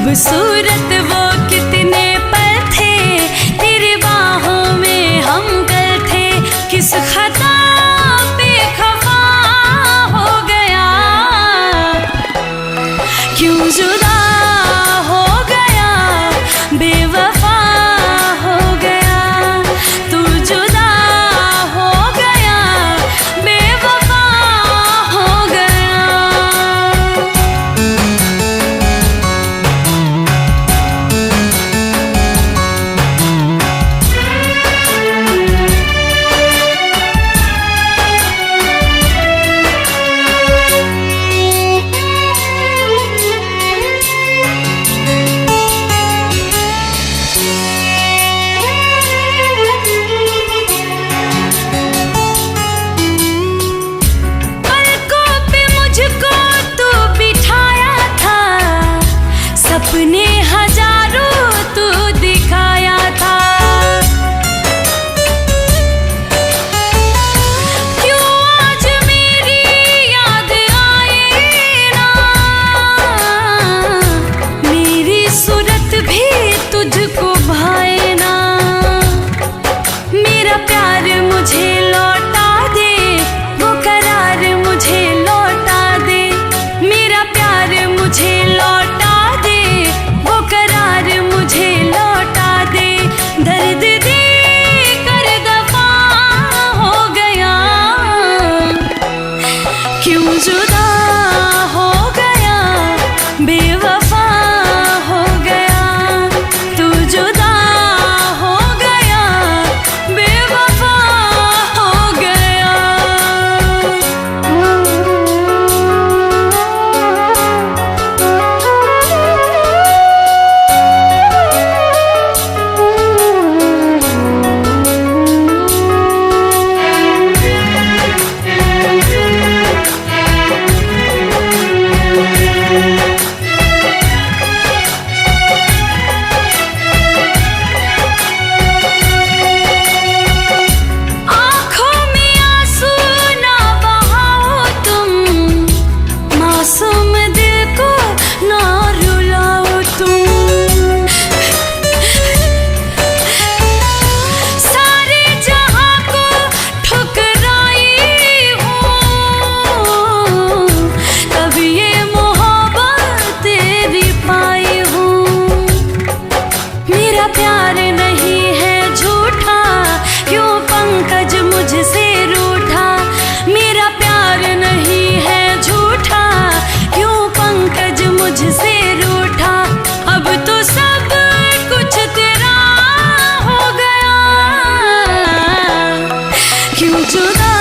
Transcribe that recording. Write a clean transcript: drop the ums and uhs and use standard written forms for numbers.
खूबसूरत वो कितने पल थे, तेरी बाहों में हम कल थे। किस खता पे खफा हो गया, क्यों जुदा हो गया, बेवफा हो गया। तू जुदा हो गया, बेवफा हो गया। अपने हजारों तू दिखाया था, क्यों आज मेरी याद आए ना। मेरी सूरत भी तुझको भाए ना। मेरा प्यार मुझे लौटा दे, वो करार मुझे लौटा दे। मेरा प्यार मुझे लौटा दे, वो करार मुझे लौटा दे। दर्द दे कर दफा हो गया, क्यों जुदा हो गया, बेवफा हो गया। तू जुदा हो गया, बेवफा हो गया। प्यार नहीं है झूठा, क्यों पंकज मुझसे रूठा। मेरा प्यार नहीं है झूठा, क्यों पंकज मुझसे रूठा। अब तो सब कुछ तेरा हो गया, क्यों जुदा